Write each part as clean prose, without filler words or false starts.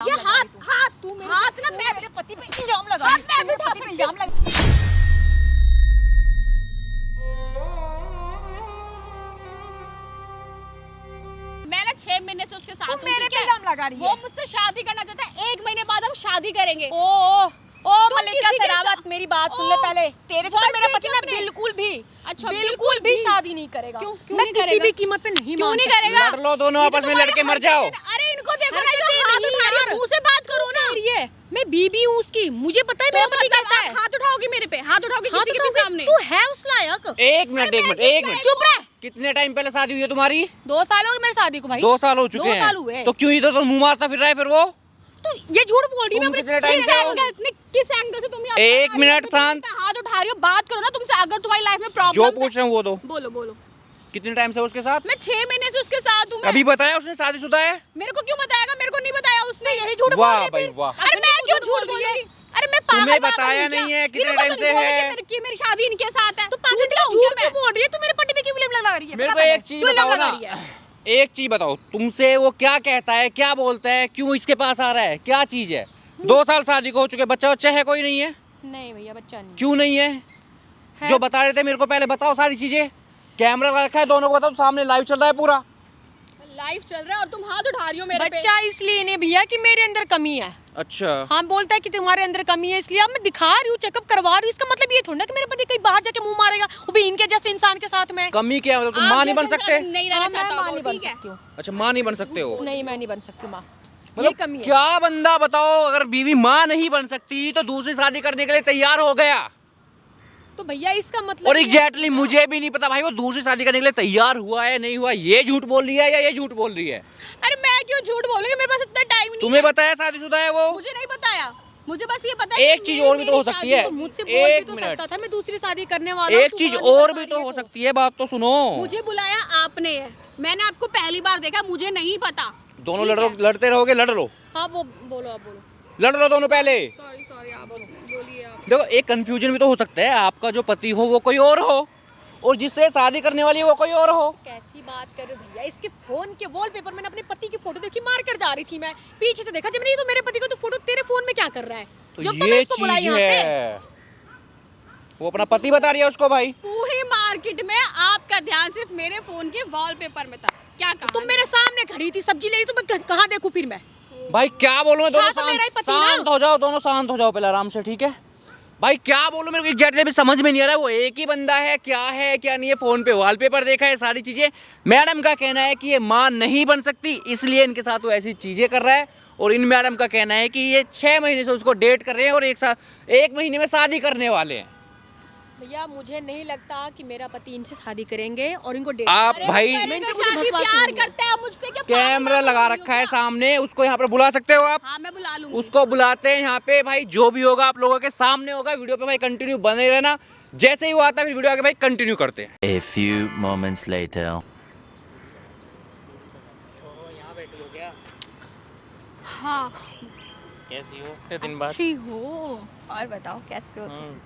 ये हाथ तू मेरे हाथ ना मैं मेरे पति पे इल्जाम लगा रही है। मैं उठा सकती इल्जाम लगा। मैं ना 6 महीने से उसके साथ हूँ, मेरे पे इल्जाम लगा रही है। वो मुझसे शादी करना चाहता है। 1 महीने बाद हम शादी करेंगे। ओ मलिका किसी के सरावत, मेरी बात सुन ले पहले। तेरे से तो मेरा पति ना बिल्कुल भी बिल्कुल भी शादी नहीं करेगा। क्यों मैं नहीं किसी करेगा? भी कीमत पे नहीं क्यों मान नहीं सकती। करेगा? लड़ लो दोनों आपस में, लड़के मर जाओ। अरे इनको देखो ना, हरकतें जो हाथ नहीं उठा रही है, यार। मुंह से बात करो ना। मैं बीबी हूँ उसकी, मुझे पता है मेरा तो पति मतलब कैसा है। आप हाथ उठाओगे मेरे पे, हाथ उठाओगे किसी के भी सामने। तू है उस लायक। एक मिनट चुप रह। कितने टाइम पहले शादी हुई है तुम्हारी? 2 साल हो गए मेरी शादी को भाई। 2 साल हो चुके 2 हैं। साल हुए। तो क्यों इधर तो मुंह मारता फिर रहा है फिर वो? तो ये झूठ बोल रही है। तुम मैं कितने टाइम किस से हो? किस एंगल से तुम यहाँ एक पे आ रही हो? मिनट तुम शांत। हाथ उठा रही हो, बात करो ना तुमसे। अगर तुम्हारी लाइफ में जो प्रॉब्लम पूछ रहे हैं वो दो। बोलो बोलो। कितने टाइम से हो उसके साथ? मैं 6 महीने से उसके साथ हूँ। कभी बताया उसने शादीशुदा है? मेरे को क्यों बताएगा? मेरे को नहीं बताया उसने। यही झूठ बोल वाह रही है भाई फिर। वाह। अरे मैं क्यों झूठ बोलूंगी? अरे मैं पागल तुम्हें पागल बताया हूँ क्या? नहीं है कितने इनको तो टाइम नहीं से बोला है? कि मेरी शादी इनके साथ है। तो पागल झूठा हूँ झूठ क्या क्यों मैं? बोल रही है? तू मेरे पति पे क्यों ब्लेम लगा रही है? मेरे को बता एक पहले। चीज क्यों बताओ लगा ना, रही है? एक चीज बताओ, तुमसे वो क्या कहता है, क्या बोलता है, क्यों इसके पास आ रहा है, क्या चीज है? 2 साल शादी को हो चुके, बच्चा है कोई नहीं है? नहीं भैया, बच्चा नहीं क्यों नहीं है? है। जो बता रहे थे मेरे को पहले बताओ सारी चीजें। कैमरा लगा रखा है दोनों को, बताओ सामने लाइव चल रहा है पूरा। लाइफ चल रहा है और तुम हाथ उठा रही हो मेरे पे। बच्चा इसलिए नहीं भैया कि मेरे अंदर कमी है। अच्छा, हाँ, बोलता है कि तुम्हारे अंदर कमी है, इसलिए अब मैं दिखा रही हूँ, चेकअप करवा रही हूँ। इसका मतलब ये थोड़ा ना कि मेरे पति कहीं बाहर जाके मुंह मारेगा, वो भी इनके जैसे इंसान के साथ में। कमी क्या है? मतलब तुम आप माँ नहीं बन जैसे सकते? इंसान नहीं रहना हाँ, मैं चाहता माँ वो, नहीं बन ठीक है? सकती हूँ। अच्छा, माँ नहीं बन सकते हो? नहीं, मैं नहीं बन सकती माँ। ये मतलब कमी है। क्या बंदा बताओ, अगर बीवी माँ नहीं बन सकती तो दूसरी शादी करने के लिए तैयार हो गया। तो भैया इसका मतलब और ये- एग्जैक्टली मुझे भी नहीं पता भाई वो दूसरी शादी करने के लिए तैयार हुआ है नहीं हुआ, ये झूठ बोल रही है या ये झूठ बोल रही है? अरे मैं क्यों झूठ बोलूंगी? मेरे पास इतना टाइम नहीं तुम्हें है। बताया शादीशुदा है वो? मुझे नहीं बताया। मुझे बस ये पता है एक कि चीज मेरी- और भी तो हो मेरी सकती शादी है। तो मुझसे बोल भी एक तो मिनट। सकता था, मैं दूसरी शादी करने वाला हूँ, एक तू चीज माँ नहीं और बन भी पा तो रही हो है सकती है, बात तो सुनो। मुझे बुलाया आपने है। मैंने आपको पहली बार देखा, मुझे नहीं पता। दोनों ठीक है? लड़ते रहोगे, लड़ लो, हाँ, वो बोलो, आप बोलो। लड़ लो दोनों पहले। सॉरी आप बोलिए आप। देखो, एक कंफ्यूजन भी तो हो सकता है, आपका जो पति हो वो कोई और हो और जिससे शादी करने वाली है वो कोई और हो। कैसी बात कर रहे हो भैया? इसके फोन के वॉलपेपर मैंने अपने पति की फोटो देखी, मार्केट जा रही थी मैं, पीछे से देखा, जब नहीं तो मेरे पति को तो फोटो तेरे फोन में क्या कर रहा है? तो जब मैं ये इसको बुलाई चीज यहाँ पे। है, वो अपना पति बता रही है उसको भाई। पूरी मार्केट में आपका ध्यान सिर्फ मेरे फोन के वॉलपेपर में था। क्या कहा? तुम मेरे सामने खड़ी थी, सब्जी ले रही, तो मैं कहाँ देखूं फिर मैं? भाई क्या बोलूं मैं, दोनों था तो मेरा ही पति ना। शांत हो जाओ, दोनों शांत हो जाओ पहले आराम से, ठीक है? भाई क्या बोलूं, मेरे को एग्जैक्टली भी समझ में नहीं आ रहा है वो एक ही बंदा है क्या नहीं है। फोन पे वॉलपेपर देखा है, सारी चीजें। मैडम का कहना है कि ये मां नहीं बन सकती, इसलिए इनके साथ वो ऐसी चीजें कर रहा है। और इन मैडम का कहना है कि ये 6 महीने से उसको डेट कर रहे हैं और 1 महीने में शादी करने वाले हैं। भैया मुझे नहीं लगता कि मेरा पति इनसे शादी करेंगे और इनको डेट आप अरे भाई वो मैं पहले इनका तो मुझे शादी विश्वास प्यार नहीं है। करता है मुझसे। क्या कैमरा पागल लगा हो रखा है क्या? सामने, उसको यहाँ पर बुला सकते हो आप? हाँ मैं बुला लूंगी। उसको बुलाते हैं यहाँ पे भाई, जो भी होगा आप लोगों के सामने होगा। वीडियो पे भाई कंटिन्यू बने रहना, जैसे ही वो आता है फिर वीडियो आगे भाई कंटिन्यू करते हैं। A few moments later. हाँ कैसी हो? इतने दिन बाद। अच्छी हो। और बताओ कैसे हो तुम?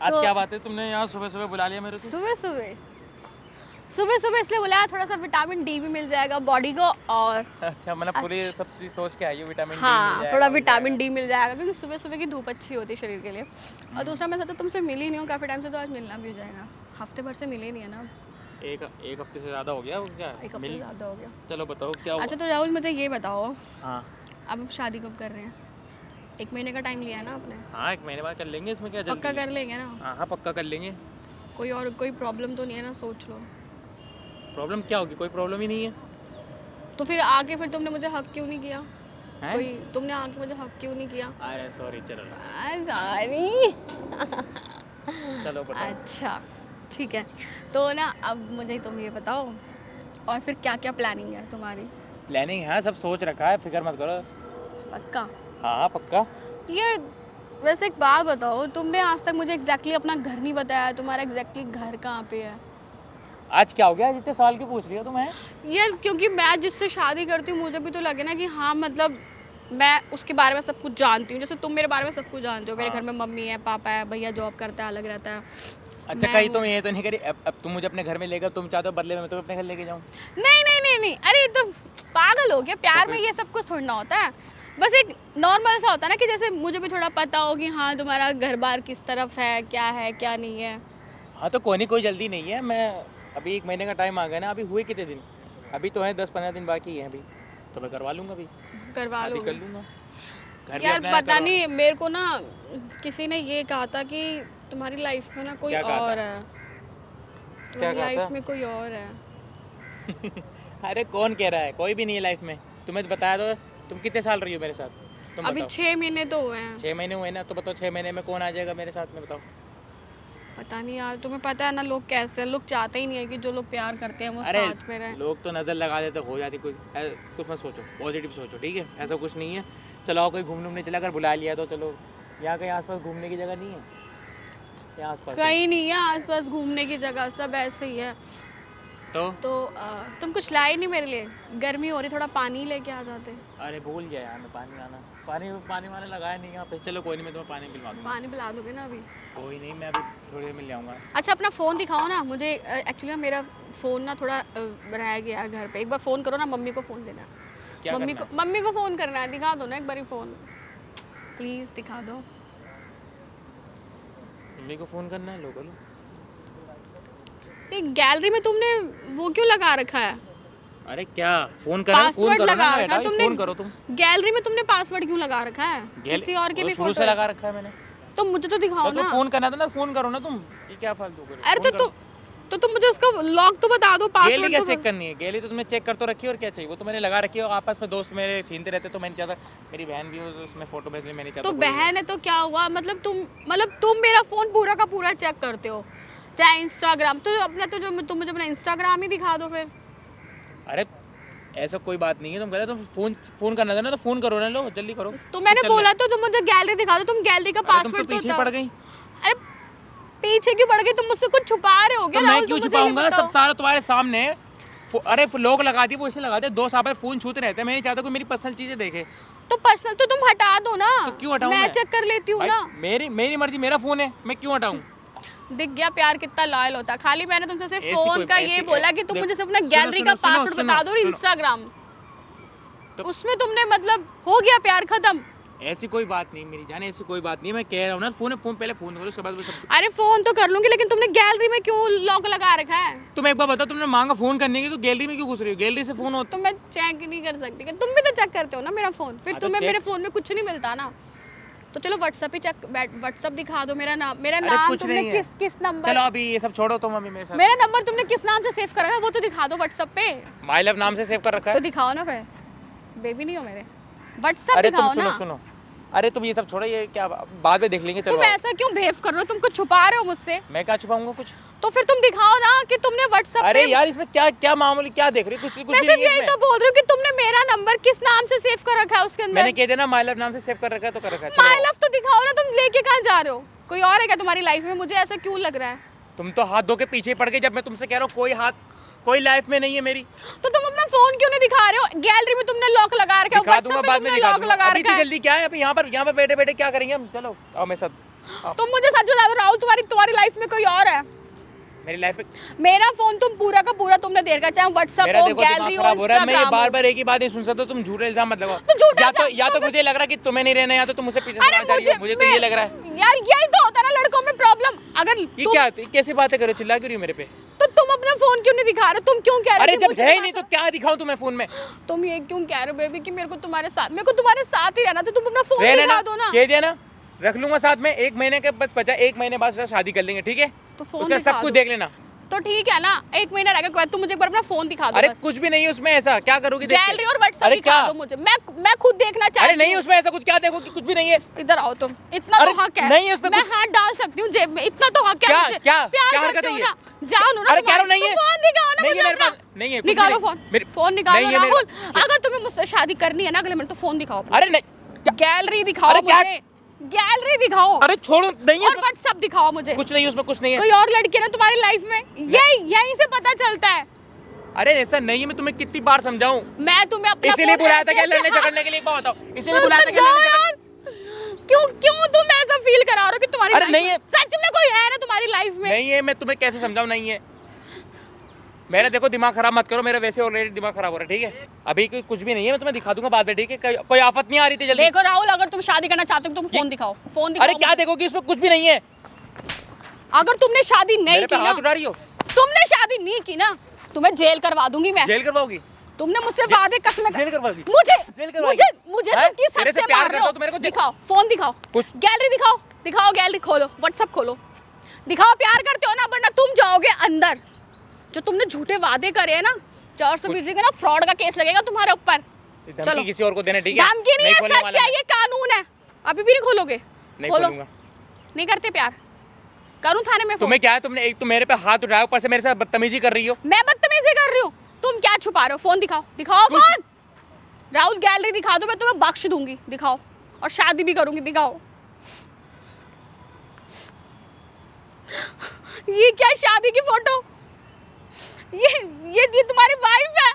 आज तो- क्या बात है, तुमने यहाँ सुबह सुबह बुला लिया मेरे को? सुबह इसलिए बुलाया, थोड़ा सा विटामिन डी भी मिल जाएगा बॉडी को। और अच्छा, मतलब पूरी सब चीज सोच के आई हो, विटामिन डी मिल हाँ, जाएगा, थोड़ा हो विटामिन डी मिल जाएगा क्योंकि सुबह सुबह की धूप अच्छी होती है शरीर के लिए। और दूसरा मैं सोचा तुमसे मिली नहीं हूँ काफ़ी टाइम से, तो आज मिलना भी हो जाएगा। हफ्ते भर से मिले नहीं है ना। जाएगा। एक हफ्ते से ज्यादा हो गया वो क्या? एक हफ्ते से ज़्यादा हो गया। चलो बताओ क्या हुआ? अच्छा तो राहुल मुझे ये बताओ, हाँ अब शादी कब कर रहे हैं? 1 महीने का टाइम लिया है ना आपने? हाँ, 1 महीने बाद कर लेंगे, इसमें क्या जल्दी पक्का है? कर लेंगे ना? हाँ हाँ, पक्का कर लेंगे। कोई प्रॉब्लम तो नहीं है ना? सोच लो। प्रॉब्लम क्या होगी? कोई प्रॉब्लम ही नहीं है। तो फिर आके फिर तुमने मुझे हक क्यों नहीं किया? हैं? कोई तुमने आके मुझे हक क्यों नहीं किया? अरे सॉरी, चलो सॉरी। चलो बताओ। अच्छा ठीक है, तो ना अब मुझे तुम ये बताओ, और फिर क्या क्या प्लानिंग है तुम्हारी? प्लानिंग है, सब सोच रखा है, फिक्र मत करो। पक्का? हाँ पक्का। ये वैसे एक बात बताओ, तुमने आज तक मुझे एग्जैक्टली अपना घर नहीं बताया, तुम्हारा एग्जैक्टली घर कहाँ पे है? आज क्या हो गया, जितने सवाल क्यों पूछ रही हो तुम? हैं? ये क्योंकि मैं जिससे शादी करती हूँ मुझे भी तो लगे ना कि हाँ मतलब मैं उसके बारे में सब कुछ जानती हूँ, जैसे तुम मेरे बारे में सब कुछ जानते हो। मेरे घर में मम्मी है, पापा है, भैया जॉब करता है, अलग रहता है। अच्छा, मैं कहीं हूँ। तुम ये तो नहीं करी अब तुम मुझे अपने घर में लेकर, तुम चाहते हो बदले में मैं तुम्हें अपने घर लेके जाऊँ? नहीं, अरे तुम पागल हो गया? प्यार में ये सब कुछ थोड़ा ना होता है। बस एक नॉर्मल सा होता है ना कि जैसे मुझे भी थोड़ा पता हो कि हाँ तुम्हारा घर बार किस तरफ है क्या नहीं है। हाँ तो कोई जल्दी नहीं है। मैं अभी 1 महीने का टाइम आ गया ना। अभी हुए कितने दिन? अभी तो है 10-15 दिन बाकी है अभी। तो मैं करवा लूँगा अभी, करवा शादी लो कर लूँगा। घर भी यार। अपना है, पता करवा- नहीं मेरे को ना किसी ने ये कहा था कि तुम्हारी लाइफ में ना कोई क्या कहा और था? है, तुम्हारी कहा था? लाइफ में कोई और है। अरे कौन कह रहा है? कोई भी नहीं है लाइफ में। तुम्हें तो बताया तो। तुम कितने साल रही हो मेरे साथ? तुम अभी बताओ। 6 महीने तो हुए हैं। 6 महीने हुए ना, तो बताओ 6 महीने में कौन आ जाएगा मेरे साथ में? बताओ। पता नहीं यार, तुम्हें पता है ना लोग कैसे हैं, लोग चाहते ही नहीं है कि जो लोग प्यार करते हैं वो अरे साथ में रहें। लोग तो नज़र लगा देते, हो जाती कुछ। कुछ मत सोचो, पॉजिटिव सोचो, ठीक है? ऐसा कुछ नहीं है। चलो आओ कोई घूमने चला, अगर बुला लिया तो चलो। यहाँ कहीं आसपास घूमने की जगह नहीं है? यहाँ आसपास कहीं नहीं है आसपास घूमने की जगह, सब ऐसे ही है। तो तुम कुछ लाए नहीं मेरे लिए? गर्मी हो रही, थोड़ा पानी लेके आ जाते। अरे भूल गया यार मैं पानी लाना। पानी वाला लगाया नहीं यहाँ पे। चलो कोई नहीं, मैं तुम्हें पानी पिलवा दूँगा। पानी पिला दोगे ना अभी? कोई नहीं, मैं अभी थोड़ी देर में ले आऊँगा। अच्छा अपना फ़ोन दिखाओ ना मुझे। एक्चुअली मेरा फ़ोन ना थोड़ा रह गया है घर पे। एक बार फ़ोन करो ना, मम्मी को फ़ोन देना। क्या मम्मी करना को मम्मी को फ़ोन करना है, दिखा दो ना एक बारी फ़ोन, प्लीज़ दिखा दो। मम्मी को फ़ोन करना है? लो करो। ये गैलरी में तुमने वो क्यों लगा रखा है? अरे क्या फ़ोन करना? फ़ोन पासवर्ड करो लगा ना, रखा है बेटा, तुमने। फ़ोन करो तुम। गैलरी में तुमने पासवर्ड क्यों लगा रखा है? किसी और के भी शुरू फोटो से है। लगा रखा है मैंने। तो मुझे तो दिखाओ तो ना। फ़ोन करना था ना, फ़ोन करो ना तुम। ये क्या फालतू कर रहे हो? अरे फ़ोन करो। तो तुम मुझे उसका लॉक तो बता दो, गैलरी पासवर्ड क्या तो चेक करनी है? गैलरी तो तुमने चेक कर तो रखी है, और क्या चाहिए? वो तो मैंने लगा रखी है, और आपस में दोस्त मेरे छीनते रहते, तो मैंने चाहता मेरी बहन भी हो तो उसमें फोटो भेज ले, मैंने चाहता तो कोई- बहन है तो क्या हुआ? मतलब तुम मेरा फ़ोन पूरा का पूरा चेक करते हो, चाहे इंस्टाग्राम। तो अपना तो जो तुम मुझे अपना इंस्टाग्राम ही दिखा दो फिर। अरे ऐसा कोई बात नहीं है। तुम कह रहे हो तुम फ़ोन करना था ना, तो फ़ोन करो ना। लो जल्दी करो। तो मैंने चल रहा है। बोला तो तुम मुझे गैलरी दिखा दो। तुम गैलरी का अरे तुम तो पासवर्ड तो पीछे बताओ। पड़ गई। अरे पीछे क्यों पड़ गई? तुम मुझसे कुछ छुपा रहे हो क्या? तो मैं राहुल, क्यों तुम मुझे ये छुपाऊंगा? बताओ। सब सारा तुम्हारे सामने है। अरे लोग लगा दिए, वो इसे लगा दे। दोस्त आप फ़ोन छूते रहते हैं। मैं नहीं चाहता कोई मेरी पर्सनल चीज़ें देखे। तो पर्सनल तो तुम हटा दो ना। तो क्यों हटाऊं मैं चेक कर लेती हूँ भाई, ना। मेरी मर्जी, मेरा फ़ोन है, मैं क्यों हटाऊं? दिख गया प्यार कितना लॉयल होता है। खाली मैंने तुमसे सिर्फ ऐसी फोन कोई- का ये ऐसी- बोला कि तुम देखो, मुझे सिर्फ अपना सुनो, गैलरी का सुनो, पासवर्ड सुनो, बता दो और सुनो। इंस्टाग्राम। तो- उसमें तुमने मतलब हो गया प्यार खत्म। ऐसी कोई बात नहीं मेरी जान, ऐसी कोई बात नहीं है। मैं कह रहा हूँ ना, फ़ोन पहले फ़ोन करो, उसके बाद वो सब। अरे फोन तो कर लूंगी, लेकिन तुमने गैलरी में क्यों लॉक लगा रखा है? तुम एक बार बताओ, तुमने मांगा फ़ोन करने की तो गैलरी में क्यों घुस रही हो? गैलरी से फ़ोन होता। तो मैं चेक नहीं कर सकती क्या? तुम भी तो चेक करते हो ना मेरा फोन। फिर हाँ, तो तुम्हें check- मेरे फोन में कुछ नहीं मिलता ना। तो चलो व्हाट्सएप ही चेक, व्हाट्सएप दिखा दो। मेरा नाम अरे नाम कुछ तुमने नहीं है। किस नंबर, चलो अभी ये सब छोड़ो, तुम अभी मेरे साथ। मेरा नंबर तुमने किस नाम से सेव करा है वो तो दिखा दो व्हाट्सएप पे। माई लव नाम से सेव कर रखा तो है। दिखाओ ना फिर। बेबी नहीं हो मेरे, व्हाट्सएप अरे दिखाओ तुम सुनो ना। सुनो, अरे तुम ये सब छोड़ो, ये क्या बाद में देख लेंगे। चलो तुम ऐसा क्यों बिहेव कर रहे हो? तुम कुछ छुपा रहे हो मुझसे। मैं क्या छुपाऊंगा कुछ? तो फिर तुम दिखाओ ना कि तुमने व्हाट्सएप अरे पे। यार इसमें क्या क्या मामूली क्या देख रही हो? कुछ मैं भी सिर्फ नहीं है यही इसमें। तो बोल रही हूँ कि तुमने मेरा नंबर किस नाम से सेव कर रखा है उसके मैंने अंदर। कह दिया ना, माई लव नाम से सेव कर रखा है तो कर रखा है। माय चलो लव तो दिखाओ ना। तुम लेके कहाँ जा रहे हो? कोई और है क्या तुम्हारी लाइफ में? मुझे ऐसा क्यों लग रहा है? तुम तो हाथ धो के पीछे पड़ गए जब मैं तुमसे कह रहा हूँ कोई लाइफ में नहीं है मेरी। तो तुम अपना फोन क्यों नहीं दिखा रहे हो? गैलरी में तुमने लॉक लगा रखा है, दिखा दूंगा, व्हाट्सएप पे बाद में तुमने दिखा लॉक दूंगा। लगा अभी रखा इतनी है। जल्दी क्या है? अभी यहाँ पर बैठे बैठे क्या करेंगे हम? चलो आओ मेरे साथ। तुम मुझे सच बता दो राहुल, तुम्हारी लाइफ में कोई और है? मेरी लाइफ में मेरा फोन तुम पूरा का पूरा तुमने दे रखा है, चाहे व्हाट्सएप मेरा हो, देखो गैलरी दिमाग हो, खराब हो रहा है। मैं ये इंस्टाग्राम बार हो। बार एक ही बात नहीं सुन सकता। तुम झूठे इल्जाम मत लगाओ। तो झूठा या तो मुझे लग रहा है कि तुम्हें नहीं रहना, या तो तुम मुझसे पीछे से अरे मार जा रही हो। मुझे तो ये लग रहा है। यार यही तो होता है ना लड़कों में प्रॉब्लम। अगर ये क्या ये कैसी बातें करो? चिल्ला क्यों रही हो मेरे पे? तो तुम अपना फोन क्यों नहीं दिखा रहे? तुम क्यों कह रहे अरे हो कि जब मुझे है ही तुम्हारे नहीं तो क्या दिखाऊं तुम्हें फोन में? साथ- तुम ये क्यों कह रहे हो बेबी कि मेरे को तुम्हारे साथ ही रहना? तो तुम अपना फोन रहने दिखा ना, दो ना। कह दिया ना, रख लूंगा साथ में। 1 महीने के बाद बचा, 1 महीने बाद शादी कर लेंगे, ठीक है? तो फोन उसका दिखा सब कुछ दो। देख लेना। तो ठीक है ना, 1 महीना रह गया, तुम मुझे एक बार अपना फोन दिखा दो अरे बस। कुछ भी नहीं है उसमें ऐसा। क्या करोगी देख के? गैलरी और व्हाट्सएप अरे दिखा क्या? दो मुझे। मैं खुद देखना चाहती अरे नहीं, उसमें ऐसा कुछ क्या देखो कि कुछ भी नहीं है। इधर आओ तुम। इतना अरे तो हक है। नहीं है उसमें मैं कुछ- हाथ डाल सकती हूँ जेब में। इतना तो हक है क्या- मुझे। क्या- प्यार क्या करते हरकत है हो ये? ना? जाओ ना। अरे कह रहा हूं, नहीं है। फोन दिखाओ ना नहीं मुझे है मेरे अपना। पास, नहीं है, कुछ भी निकालो नहीं। फोन। मेरे- फोन निकालो नहीं है मेरे- राहुल। अगर तुम्हें मुझसे शादी करनी है ना अगले महीने, तो फोन दिखाओ अपना। अरे नहीं, गैलरी दिखाओ अरे क्या- मुझे। गैलरी दिखाओ अरे छोड़ो, नहीं है और उसमें- व्हाट्सएप दिखाओ मुझे। कुछ नहीं है उसमें, कुछ नहीं है। कोई और लड़की है ना तुम्हारी लाइफ में? यही से पता चलता है। अरे ऐसा नहीं है। मैं तुम्हें कितनी बार समझाऊं? मैं तुम्हें अपना इसीलिए फोन बुलाया था ऐसे- क्या? लड़ने ऐसे- झगड़ने के लिए? एक बात बताओ, इसीलिए बुलाया था क्या? जाओ लड़ने झगड़ने- यार। क्यों तुम ऐसा फील करा रहे हो कि तुम्हारी अरे life नहीं में- है। सच में कोई है ना तुम्हारी लाइफ में? नहीं है। मैं तुम्हें कैसे समझाऊं? नहीं है। मेरा देखो दिमाग खराब मत करो, मेरा वैसे ऑलरेडी दिमाग खराब हो रहा है, ठीक है? अभी कुछ भी नहीं है, मैं तुम्हें दिखा दूंगा बाद में, ठीक है? कोई आफत नहीं आ रही थी जल्दी। देखो राहुल, अगर तुम शादी करना चाहते हो तुम फोन दिखाओ, फोन दिखाओ। अरे क्या देखोगी, उसमें कुछ भी नहीं है। अगर तुमने शादी नहीं मेरे पे की ना, हाथ उठा रही हो? तुमने शादी नहीं की ना, तुम्हें जेल करवा दूंगी मैं। जेल करवाओगी? तुमने मुझसे वादे कसमें जेल करवाओगी? मुझे जेल करवाएगी? मुझे हैं? तुम किस हद तेरे से से प्यार मार रहे करता हो? हूं तो मेरे को दिखाओ, फोन दिखाओ, कुछ- गैलरी दिखाओ, दिखाओ गैलरी खोलो, व्हाट्सएप खोलो, दिखाओ प्यार करते हो ना, वरना तुम जाओगे अंदर। जो तुमने झूठे वादे करे हैं ना, 420 का ना फ्रॉड का केस लगेगा तुम्हारे ऊपर। धमकी चलो। किसी और को देने, ठीक है? धमकी नहीं है, खोलने सच वाला है, मैं। ये कानून है। अभी भी नहीं खोलोगे? नहीं खोलो। खोलूंगा। नहीं करते प्यार? करूं थाने में फोन? तुम्हें क्या है, तुमने एक तो मेरे पे हाथ उठाया, ऊपर से मेरे साथ बदतमीजी कर रही हो। मैं बदतमीजी कर रही हूँ? तुम क्या छुपा रहे हो? फोन दिखाओ, दिखाओ फोन। राहुल गैलरी दिखा दो, मैं तुम्हें बख्श दूंगी, दिखाओ। और शादी भी करूंगी, दिखाओ। ये क्या शादी की फोटो? ये तुम्हारी वाइफ है?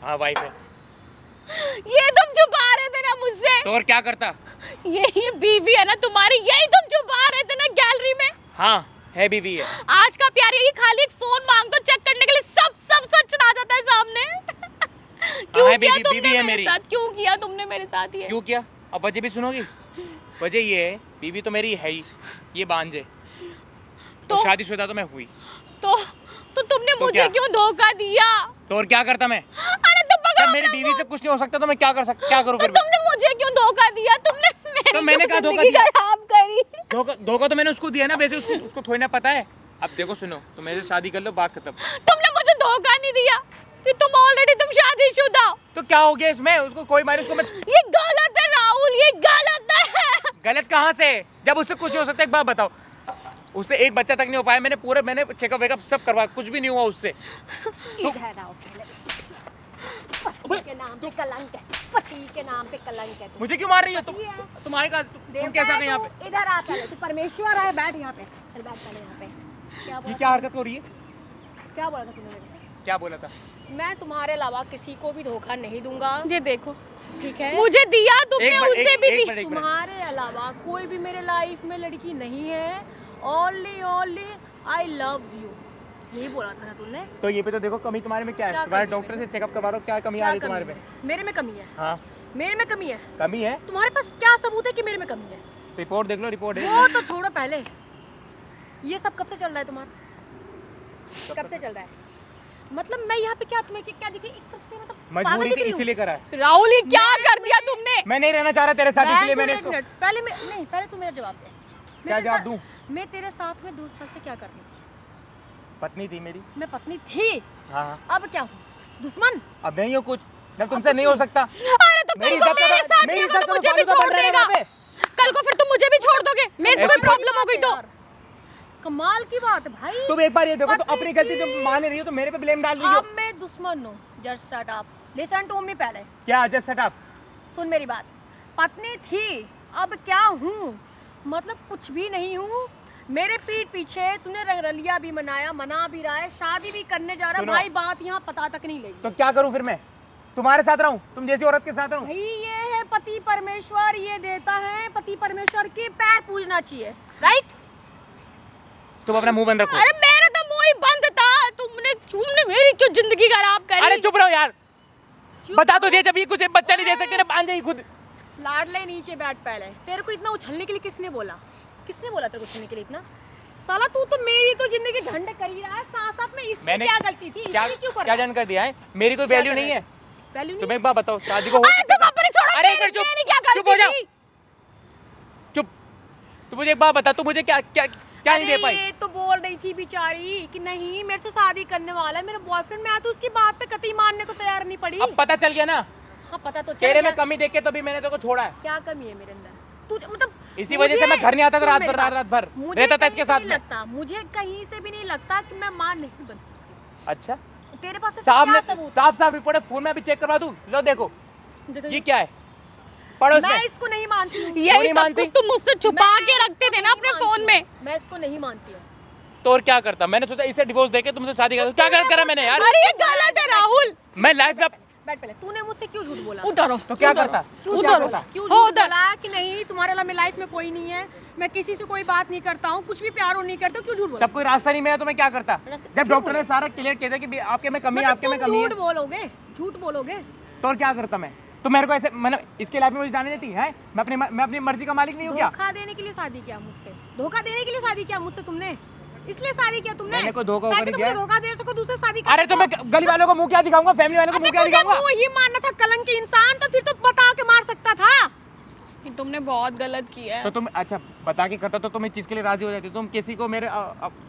हाँ वाइफ है। ये तुम छुपा रहे थे ना मुझसे? तो और क्या करता? ये बीवी है ना तुम्हारी, यही तुम छुपा रहे थे ना गैलरी में? हाँ है, बीवी है। आज का प्यार यही, खाली एक फोन मांग दो चेक करने के लिए सब सच आ जाता है सामने। क्यों है, किया बीवी- तुमने बीवी है मेरे मेरी। साथ? क्यों किया तुमने मेरे साथ ये? क्यों किया? अब वजह भी सुनोगी? वजह ये है, बीवी तो मेरी है ही, ये बांझे, तो शादीशुदा तो मैं हुई। तो तुमने तो मुझे क्या? क्यों धोखा दिया? तो और क्या करता मैं? अरे तुम जब पकड़ो मेरी अपना बीवी से फोन। कुछ नहीं हो सकता तो मैं क्या कर सकता, क्या करूं तो फिर मैं? तुमने मुझे क्यों धोखा दिया? तुमने मेरी तो मैंने क्यों कहा धोखा जिंदगी दिया? खराब करी? धोखा तो मैंने उसको दिया ना, वैसे उसको थोड़ी ना पता है। अब देखो सुनो, तो मेरे से शादी कर लो, बात खत्म। तुमने मुझे धोखा नहीं दिया कि तुम शादीशुदा हो। तो क्या हो गया इसमें? उसको कोई मारे, उसको मैं ये गलत है राहुल, ये गलत है। गलत कहाँ से? जब उससे कुछ नहीं हो सकता, एक बात बताओ, उससे एक बच्चा तक नहीं हो पाया। मैंने चेकअप वेकअप सब करवाया, कुछ भी नहीं हुआ उससे। इधर आओ पहले। पति के नाम पे कलंक है, पति के नाम पे कलंक है। मुझे क्यों मार रही हो तुम? पति है। तुम्हारे का तुम देवता कैसा है गए यहाँ तू, पे? इधर आ पहले। तू परमेश्वर है, बैठ यहाँ पे। चल बैठ पहले यहाँ पे। क्या ये बोला क्या हरकत हो रही है? क्या बोला था तूने मेरे को? क्या बोला था? मैं तुम्हारे अलावा किसी को भी धोखा नहीं दूंगा, ये देखो, ठीक है? मुझे दिया तुमने, एक मिनट, उसे एक- भी एक दी। मिनट, एक मिनट। तुम्हारे अलावा कोई भी मेरे लाइफ में लड़की नहीं है। ओनली आई लव यू, यही बोला था ना तूने? तो ये पे तो देखो कमी तुम्हारे में क्या है। क्या तुम्हारे कमी डॉक्टर से चेकअप करवा रहे हो, क्या कमी आ क्या रही है कमी तुम्हारे है? में? मेरे में कमी है? हाँ मेरे में कमी है? कमी है। तुम्हारे पास क्या सबूत है कि मेरे में कमी है? रिपोर्ट देख लो, रिपोर्ट है। वो तो छोड़ो पहले। ये सब कब से चल रहा है तुम्हारा? कब से चल रहा है? मतलब मैं यहाँ पे क्या तुम्हें क्या दिखी? एक तरफ से मतलब पागल मजबूरी दिख थी रही हूँ? इसीलिए करा है। राहुल ये क्या कर दिया तुमने? मैं नहीं रहना चाह रहा तेरे साथ, इसलिए मैंने एक इसको। मिनट, पहले मैं नहीं, पहले तू मेरा जवाब दे। क्या जवाब दूं? मैं तेरे साथ में 2 साल से क्या कर रही थी? पत्नी थी मेरी। मैं पत्नी थी, हाँ अब क्या हूँ? दुश्मन? अब नहीं हो कुछ, जब तुमसे नहीं हो सकता। अरे तो मेरी कल को इज्जत मेरे करो, साथ मेरी नहीं होगा इज्जत तो करो, मुझे भी फालतू का छोड़ बन रहा है देगा। वहाँ पे। कल को फिर तुम मुझे भी छोड़ दोगे, मेरे से कोई प्रॉब्लम हो गई तो? कमाल की बात है भाई। तुम एक बार ये देखो, तो पत्नी अपनी गलती थी। तुम मान नहीं रही हो तो मेरे पे ब्लेम डाल रही हो। अब मैं दुश्मन हूँ। Just shut up, listen to me पहले। क्या जस्ट शट अप? सुन मेरी बात। पत्नी थी, अब क्या हूँ? मतलब कुछ भी नहीं हूँ। मेरे पीठ पीछे तूने रंगरलिया भी मनाया, मना भी रहा है, शादी भी करने जा रहा है। सुनो। भाई बात यहाँ पता तक नहीं लगी। तो क्या करूं फिर मैं? तुम्हारे साथ रहूं? तुम जैसी औरत के साथ रहूं? भाई ये है पति परमेश्वर, ये देता है। पति परमेश्वर के पैर पूजना चाहिए, राइट? तुम अपना मुंह बंद रखो। अरे मेरा तो मुंह ही बंद था, तुमने मेरी क्यों जिंदगी खराब करी? अरे चुप रहो यार। चुप बता तो दिए, जब ये कुछ बच्चा नहीं दे सकते ना, बांध जाएगी खुद। लाडले नीचे बैठ पहले। तेरे को इतना उछलने के लिए किसने बोला? किसने बोला तेरे को उछलने के लिए इतना? साला तू तो मेरी तो जिंदगी झंड कर ही रहा है, साथ साथ में इसमें मैंने क्या गलती थी? क्या इसमें क्यों कर क्या रहा है? जान कर दिया है? मेरी कोई वैल्यू नहीं है। वैल्यू तुम नहीं? एक बात बताओ, शादी को हो अरे तुम अपनी छोड़ो, अरे एक मिनट चुप, मेरी क्या चुप हो गलती जाओ। थी? चुप। तू मुझे एक बात बता, तू मुझे क्या क्या क्या नहीं दे अरे पाई? ये तो बोल रही थी बेचारी कि नहीं मेरे से शादी करने वाला है मेरा बॉयफ्रेंड। मैं तो उसकी बात पे कतई मानने को तैयार नहीं पड़ी। अब पता चल गया ना, हाँ पता तो चल तेरे में गया। कमी देख के तभी मैंने तेरे को छोड़ा है। क्या कमी है मेरे अंदर? तू मतलब इसी वजह से मैं घर नहीं आता था, सुन रात मेरी भर बात। रात भर मुझे रहता था कहीं इसके से साथ नहीं में। लगता, मुझे कहीं से भी नहीं लगता कि मैं मां नहीं बन सकती। अच्छा, तेरे पास ऐसा साफ क्या में सबूत? साफ रिपोर्ट है, फोन में अभी चेक करवा दूं? लो देखो, देखो, ये क्या है? पढ़ो मैं इसमें। इसको नहीं मानती हूँ। यही नहीं सब मानती? कुछ तुम मुझसे छुपा मैं के इसको रखते थे ना नहीं अपने मानती फोन हूँ। में। मैं इसको नहीं मानती हूँ। तो और क्या करता? मैंने सोचा इसे डिवोर्स देके तुमसे शादी कर। क्या गलत करा मैंने यार? अरे ये गलत है राहुल। मैं लाइफ में बैठ पहले। तूने मुझसे क्यों झूठ बोला? उधर तो क्या करता? क्यों उधर बोला? क्यों हो झूठ उधर। बोला कि नहीं तुम्हारे अलावा मेरी लाइफ में कोई नहीं है, मैं किसी से कोई बात नहीं करता हूँ, कुछ भी प्यार नहीं करता हूँ, क्यों झूठ बोला? तब कोई रास्ता नहीं मिला तो मैं क्या करता? रास्ता- जब डॉक्टर ने सारा क्लियर किया था कि आपके में कमी है, आपके में तुम कमी है, झूठ बोलोगे, झूठ बोलोगे। तो और क्या करता मैं? तो मेरे को ऐसे मतलब इसके लाइफ में मुझे जाने देती है? मैं अपनी मर्जी का मालिक नहीं हूँ क्या? धोखा देने के लिए शादी किया मुझसे, धोखा देने के लिए शादी किया मुझसे तुमने, इसलिए शादी किया तुमने। मैंने कोई धोखा ताकि नहीं तुम किया। मुझे धोखा दे सको, दूसरे शादी कर अरे तो मैं गली वालों को मुंह क्या दिखाऊंगा, फैमिली वालों को मुंह क्या तुझे दिखाऊंगा? मुंह ही मारना था कलंकी इंसान, तो फिर तो बता के मार सकता था। ये तुमने बहुत गलत किया तो है। तुम अच्छा बता के करता तो तुम इस चीज के लिए राजी हो जाती? तुम किसी को मेरे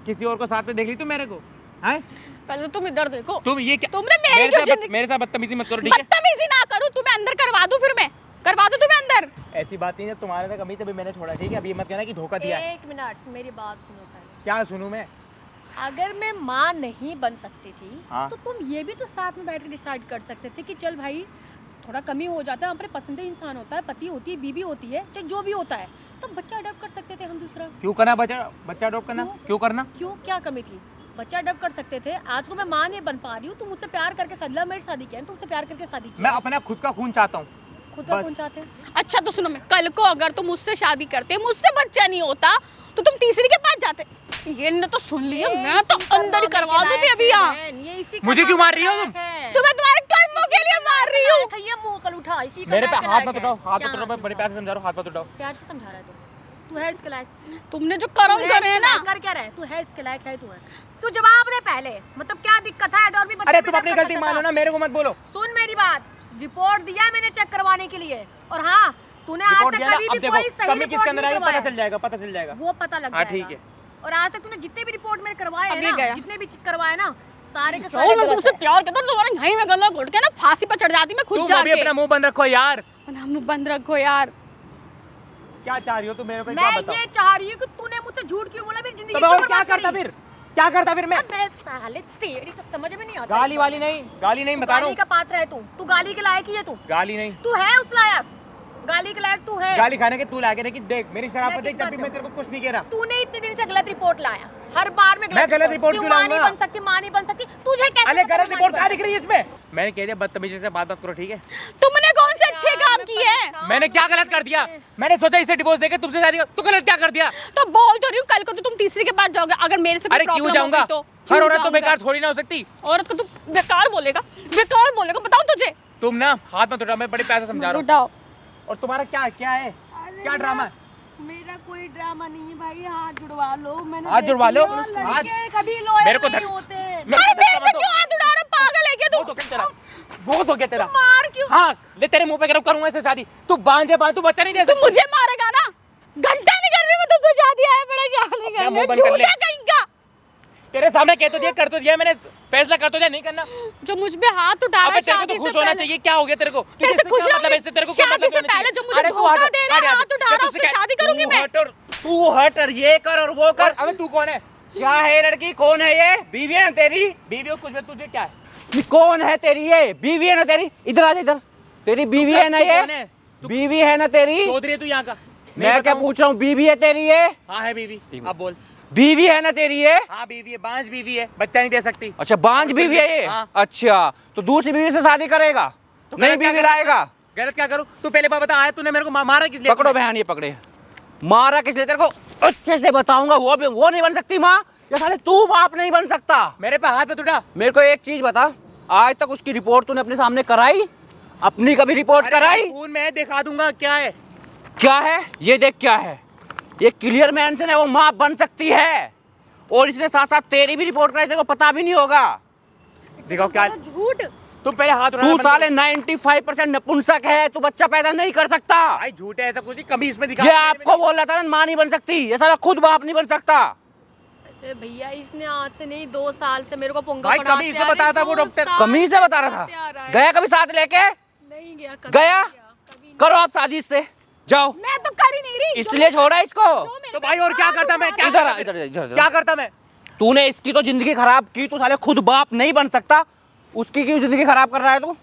किसी और को साथ में देख ली तुम मेरे को? हैं? पहले तुम इधर देखो। तुम ये क्या तुमने मेरी क्यों जिंदगी मेरे साथ बदतमीजी मत करो, ठीक है? बदतमीजी ना करूं, तुम्हें अंदर करवा दूं, फिर मैं करवा दूं तुम्हें अंदर। ऐसी बात नहीं है, तुम्हारे तक कमी तभी मैंने छोड़ा, ठीक है? अब ये मत कहना कि धोखा दिया है। 1 मिनट मेरी बात सुनो पहले। क्या सुनूं मैं? अगर मैं माँ नहीं बन सकती थी हाँ। तो तुम ये भी तो साथ में बैठ के डिसाइड कर सकते थे कि चल भाई थोड़ा कमी हो जाता है, हमारे पसंदीदा इंसान होता है, पति होती है, बीवी होती है, चाहे जो भी होता है, तो बच्चा अडॉप्ट कर सकते थे हम दूसरा। क्यों करना बच्चा अडॉप्ट करना? क्यों करना? क्यों, क्या कमी थी? बच्चा अडॉप्ट कर सकते थे। आज को मैं माँ नहीं बन पा रही हूँ, तुम मुझसे प्यार करके शादी, लव मैरिज शादी किया है, तुमसे प्यार करके शादी मैं किया। अपना खुद का खून चाहता हूँ। खुद का बस। कौन चाहते हैं? अच्छा तो सुनो, मैं कल को अगर तुम मुझसे शादी करते, मुझसे बच्चा नहीं होता, तो तुम तीसरी के पास जाते। ये ने तो सुन लिया, मैं तो अंदर ही करवा दूंगी अभी यहाँ। मुझे क्यों मार रही हो तुम? तुम्हें तुम्हारे कर्मों के लिए मार रही हूँ। ये मुंह कल उठा, इसी का मेरे पे लायक हाथ है। मत उठाओ, हाथ क्या मत उठाओ, मैं बड़े प्यार से समझा रहा हूँ, हाथ मत उठाओ। प्यार से समझा रहा है तू है इसके लायक। तुमने जो कर्म तू करे हैं ना, कर क्या रहा है? तू है इसके लायक है, तू है। तू जवाब दे पहले, मतलब क्या दिक्कत है? और भी बच्चे अरे भी तुम अपनी डॉक्टर गलती करता मान लो था। ना, मेरे को मत बोलो। सुन मेरी बात, रिपोर्ट दिया मैंने चेक करवाने के लिए, और हाँ तूने आज रिपोर्ट तक दिया ना, कभी अब भी देखो कोई सही कमी किसके रिपोर्ट अंदर नहीं आएगी पता करवाया। चल जाएगा, पता चल जाएगा। वो पता लग हाँ, जाएगा। ठीक है। और आज तक तूने जितने भी रिपोर्ट मेरे करवाए हैं अभी ना, गया। जितने भी करवाए ना, सारे के तो सारे मैं गलत तुमसे हैं। प्यार करता हूँ, तुम्हारे यहीं में गला घोट के ना फांसी पर चढ़ जाती मैं खुद तुम अभी जाके। अपना मुंह बंद रखो यार। अपना मुंह बंद रखो यार। क्या चाह रही हो तुम मेरे को? मैं ये चाह रही हूँ कि तूने मुझसे झूठ क्यों बोला, मेरी जिंदगी तो मैं क्यों और क्या बर्बाद करता करी? फिर? क्या करता फिर मैं? मैं साले तेरी तो समझ में नहीं आता। गाली वाली नहीं, गाली नहीं बता रहा गाली हूँ। का पात्र है तू गाली के लायक ही है तू। गाली नहीं, तू है उस लायक, गाली के लायक तू है। गाली खाने के तू लाके देखी, देख मेरी शराफत मैं देख, किस तब भी बात मैं पे? तेरे को कुछ नहीं कह रहा। तूने इतने दिन से गलत रिपोर्ट लाया, हर बार में मैं गलत रिपोर्ट क्यों माँ नहीं लाऊंगा? बन सकती, माँ नहीं बन सकती, तुझे कैसे अरे पता गलत मैं रिपोर्ट माँ कहाँ नहीं दिख रही है इसमें? मैंने कह दिया बदतमीजी से बात करो, ठीक है? तुमने कौन से अच्छे काम किए हैं? मैंने क्या गलत कर दिया? मैंने सोचा इसे डिवोर्स देके तुमसे शादी कर, तू गलत क्या कर दिया? तो बोल तो रही हूँ, कल को तो तुम तीसरी के पास जाओगे। अगर मेरे से कोई अरे क्यों प्रॉब्लम जाऊंगा? होगी तो हर क्यों औरत तो जाऊंगा? बेकार थोड़ी ना हो सकती। औरत को तू बेकार बोलेगा, बेकार बोलेगा, बताऊं तुझे? तुम ना हाथ मत उठाओ, मैं बड़े प्यार से समझा रहा हूँ। उठाओ। और तुम्हारा क्या क्या है? क्या ड्रामा है? मेरा कोई ड्रामा नहीं है भाई, हाथ जुड़वा लो। मैंने हाथ देख जुड़वा लो? लिया, हाथ- लड़के कभी लॉयल मेरे को नहीं धक- होते। अरे मेरे पे क्यों हाथ उठा रहा है? पागल है क्या तू? बहुत हो गया तेरा, बहुत हो गया तेरा। मार क्यों? हाँ ले तेरे मुंह पे करूंगा ऐसे शादी। तू बांधे बांध, तू बच्चा नहीं दे तू सकती। मुझे मारेगा ना? घंटा नहीं कर रही मैं तुझसे शादी है, बड़ा शादी अपना मुंह करने बंद कर ले। झूठा कहीं का। तेरे सामने कह तो दिया, कर तो दिया मैंने, फैसला कर तो दिया, नहीं करना। जो मुझ पे हाथ उठा रहा अबे है तेरे को शादी तो से खुश होना पहले। चाहिए। क्या हो गया तेरे को? तेरे से खुश मतलब रहूंगी। इससे तेरे को क्या शादी मतलब से होना चाहिए? पहले जो मुझे अरे तू धोखा हट, दे रहा है, हट, हट, हाथ उठा रहा है, तुझसे उससे क्या- शादी करूंगी तू मैं। हट और तू हट और ये कर और वो कर। अबे तू कौन है? क्या है ये लड़की? कौन है ये? बीवी है ना तेरी? बीवी हो कुछ भी, तुझे क्या है? ये कौन है तेरी? ये बीवी है ना तेरी? इधर आ जा इधर। तेरी बीवी है ना तू ये? कौन है? तू बीवी है ना तेरी? चौधरी है तू यहाँ का? मैं क्या पूछ रहा हूँ, बीवी है तेरी ये? हाँ है बीवी। अब बोल। बीवी है ना तेरी ये? हाँ बीवी है, बांझ बीवी है, बच्चा नहीं दे सकती। अच्छा बांझ बीवी है ये? हाँ। अच्छा तो दूसरी बीवी से शादी करेगा? तो नहीं गलत क्या बीवी करूं? लाएगा? गलत क्या करूँ? तू पहले बात बता, आया तूने मेरे को मारा किस लिए? पकड़ो बहन, ये पकड़े। मारा किस लिए? तेरे को अच्छे से बताऊंगा। वो नहीं बन सकती माँ, या साले तू बाप नहीं बन सकता। मेरे पे हाथ पे उठा। मेरे को एक चीज बता, आज तक उसकी रिपोर्ट तूने अपने सामने कराई? अपनी कभी रिपोर्ट कराई? खून में दिखा दूंगा क्या है। क्या है ये? देख क्या है ये? क्लियर मेंशन है, वो माँ बन सकती है। और इसने साथ साथ तेरी भी रिपोर्ट कराई, तेरे को पता भी नहीं होगा। दिखाओ क्या? झूठ। तुम पहले हाथ उठा। तू साले 95% नपुंसक है, तू बच्चा पैदा नहीं कर सकता। भाई झूठ है, ऐसा कुछ नहीं, कभी इसमें दिखा। ये आपको बोल रहा था ना, माँ नहीं बन सकती, ये साला खुद बाप नहीं बन सकता। अरे भैया इसने आज से नहीं 2 साल से मेरे को पोंगा भाई, पढ़ाते कभी इसने आ रहे, बताया था वो 2 डॉक्टर। साल कमी से बता रहा प्यार था। है। गया कभी साथ लेके? नहीं गया कभी गया? नहीं गया, कभी नहीं। करो आप शादी इससे, जाओ। मैं तो कर ही नहीं रही। इसलिए छोड़ा इसको। तो भाई और क्या करता मैं? क्या इधर करता आ, मैं? इधर इधर क्या करता मैं? तूने इसकी तो जिंदगी खराब की, तू साले खुद बाप नहीं बन सकता, उसकी क्यों जिंदगी खराब कर रहा है तू?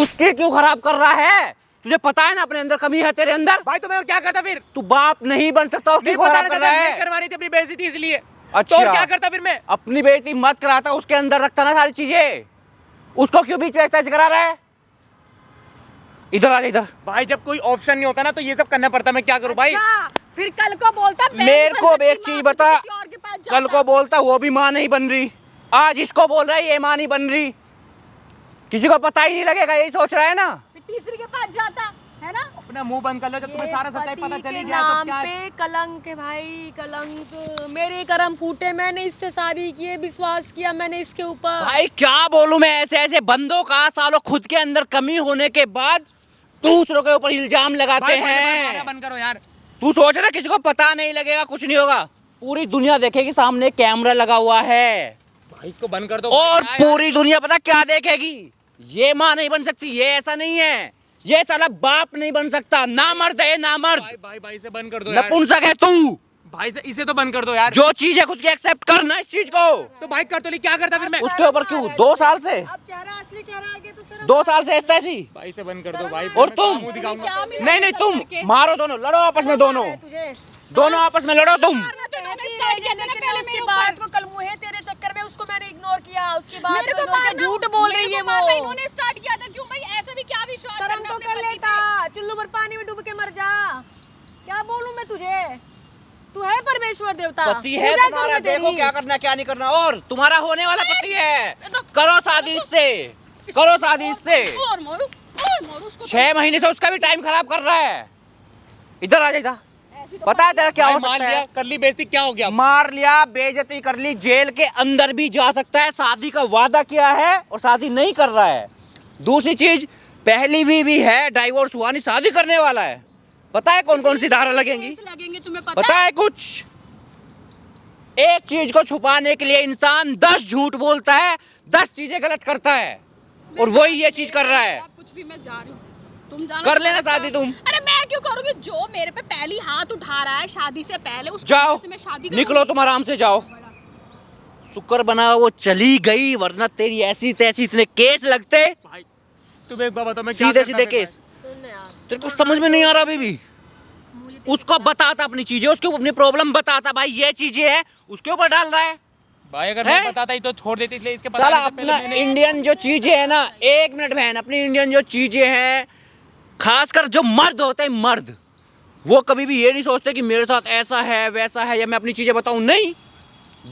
उसकी क्यों खराब कर रहा है? तुझे पता है ना अपने अंदर कमी है तेरे अंदर। भाई तो मैं और क्या करता फिर? तू बाप नहीं बन सकता, उसकी नहीं खराब बताना कर चाहता, रहा मैं है। करवानी थी अपनी बेइज्जती इसलिए। अच्छा। तो और क्या करता फिर मैं? अपनी बेइज्जती मत कराता, उसके अंदर रखता ना सारी चीजें। उसको क्यों बीच में एक्सरसाइज करा रहा है? इधर आ जा इधर। भाई जब कोई ऑप्शन नहीं होता ना तो ये सब करना पड़ता, मैं क्या करूं भाई? अच्छा, फिर कल को बोलता मैं मेरे नहीं को बन एक सकती चीज माँ, बता, किसी और के पास कल जाता। को बोलता वो भी माँ नहीं बन रही, आज इसको बोल रहा है ये माँ नहीं बन रही, किसी को पता ही नहीं लगेगा, यही सोच रहा है ना। फिर तीसरी के पास जाता है ना। अपना मुंह बंद कर लो, जब तुम्हें ये सारा सच्चाई पति पता के चली गया तो नाम क्या है? पे कलंक है भाई, कलंक। मेरे करम फूटे, मैंने इससे शादी की, विश्वास किया मैंने इसके ऊपर। भाई क्या बोलूं मैं, ऐसे ऐसे बंदों का सालों खुद के अंदर कमी होने के बाद दूसरों के ऊपर इल्जाम लगाते भाई पहले हैं। मारना बंद करो यार। तू सोच रहा है किसी को पता नहीं लगेगा, कुछ नहीं होगा, पूरी दुनिया देखेगी सामने कैमरा लगा हुआ है भाई इसको बंद कर दो और भाई, क्या यार? पूरी दुनिया पता क्या देखेगी, ये माँ नहीं बन सकती, ये ऐसा नहीं है, ये साला बाप नहीं बन सकता, ना मर्द है ना मर्द, भाई भाई भाई इसे बंद कर दो यार। नपुंसक है तू। भाई इसे तो बंद कर दो यार। जो चीज है खुद की एक्सेप्ट करना इस चीज को। तो भाई कर तो नहीं, क्या करता फिर मैं? उसके ऊपर क्यों 2 साल से, अब चेहरा, असली चेहरा आ गया तो शर्म 2 साल से ऐसा ऐसी। भाई इसे बंद कर दो भाई। और मैं तुम? मुंह दिखाऊंगा। क्या मिला नहीं नहीं तुम मारो, दोनों लड़ो आपस में, दोनों है तुझे? दोनों आपस में लड़ो तुम। कहती रही, लेकिन उसके बाद को कल मुहे तेरे चक्कर में उसको मैंने इग्नोर किया, उसके बाद मेरे को इग्नोर किया, मारना- झूठ बोल मेरे रही को है मारना वो। इन्होंने स्टार्ट किया था, क्यों भाई? ऐसे भी क्या विश्वास शर्म रखना तो अपने कर पति लेता, चुल्लू पर पानी में डूब के मर जा। क्या बोलूं मैं तुझे, तू है परमेश्वर देवता, पति है पूजा तुम्हारा, करूं मैं देखो तेरी। क्या करना क्या नहीं करना, और तुम्हारा होने वाला पति है, करो शादी इससे, करो शादी इससे। पे? और मारो उसको। 6 महीने से उसका भी टाइम खराब कर रहा है। इधर आ जाएगा, पता है तेरा क्या भाई हो मान सकता लिया, है? कर ली बेइज्जती, क्या हो गया? मार लिया, बेइज्जती कर ली, जेल के अंदर भी जा सकता है, शादी का वादा किया है और शादी नहीं कर रहा है। दूसरी चीज, पहली भी है, डाइवोर्स हुआ नहीं, शादी करने वाला है। पता है कौन कौन सी धारा लगेंगी? कैसे लगेंगे तुम्हें पता पता है कुछ? एक चीज को छुपाने के लिए इंसान 10 झूठ बोलता है, 10 चीजें गलत करता है, और वही ये चीज कर रहा है। आप कुछ भी, मैं जा रही हूँ, तुम जाना। कर लेना शादी तुम। अरे मैं क्यों करूँगी? जो मेरे पे पहली हाथ उठा रहा है शादी से पहले, उस जाओ, से मैं शादी निकलो तुम आराम से जाओ। शुक्र बना वो चली गई, वरना तेरी ऐसी तैसी इतने केस लगते, भाई तुम्हें एक बात बताओ, मैं क्या सीधे करता सीधे फिर केस। सुन यार, तेरे को समझ में नहीं आ रहा अभी भी? उसको बताता अपनी चीजें, उसके अपनी प्रॉब्लम बताता, भाई ये चीजें है, उसके ऊपर डाल रहा है। भाई अगर हैं? मैं बताता ही तो छोड़ देती, इसलिए इसके साला बताने से पहले अपना मैंने- इंडियन जो चीजें है ना, 1 मिनट बहन, अपनी इंडियन जो चीजें हैं, खासकर जो मर्द होते हैं, मर्द वो कभी भी ये नहीं सोचते कि मेरे साथ ऐसा है वैसा है, या मैं अपनी चीजें बताऊं, नहीं,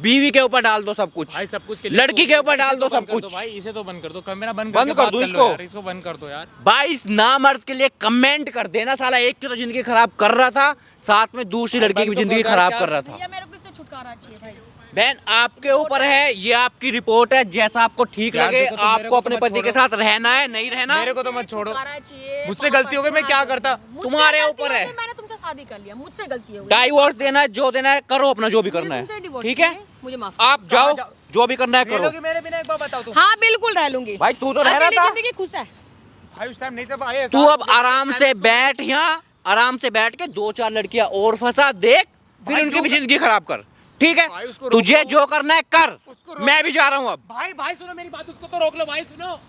बीवी के ऊपर डाल दो सब कुछ, भाई सब कुछ के लिए लड़की के ऊपर डाल इसे दो तो सब बंद कर दो कुछ। भाई, इसे तो बंद कर दो, कैमरा बंद बंद करके कर बात दूं लो इसको? यार, इसको बंद कर दो यार। 22 नामर्द के लिए कमेंट कर देना, साला एक की तो जिंदगी खराब कर रहा था, साथ में दूसरी लड़की की भी जिंदगी खराब कर रहा था। भैया मेरे को इससे छुटकारा चाहिए भाई। बहन आपके ऊपर है, ये आपकी रिपोर्ट है, जैसा आपको ठीक यार लगे, देखो तो मेरे आपको को अपने तो मत पति के छोड़ो। साथ रहना है, नहीं रहना मेरे को तो मत छोड़ो, छुटकारा चाहिए, मुझसे गलती हो गई, मैं क्या करता? मुझसे तुम्हारे गलती ऊपर हो है। गई, मैंने तुमसे शादी कर लिया, मुझसे गलती हो गई। डाइवोर्स देना है, जो देना है करो, अपना जो भी करना मुझे तुमसे है, divorce ठीक है? चाहिए, मुझे माफ आप जाओ, जाओ। जो भी करना है रह करो। लोगी मेरे बिना, एक बार बताओ तुम। हाँ बिल्कुल रह लूंगी भाई तू तो रह रहा अकेली था, जिंदगी खुश है। भाई उस टाइम नहीं था भाई, तू अब आराम से बैठ, यहाँ आराम से बैठ के 2-4 लड़कियां और फंसा, देख, फिर भाई उनकी भी रोक- जिंदगी खराब कर, ठीक है? भाई उसको रोक तुझे लो। जो करना है कर, उसको रोक मैं भी जा रहा हूँ अब। भाई भाई सुनो मेरी बात, उसको तो रोक लो भाई, सुनो।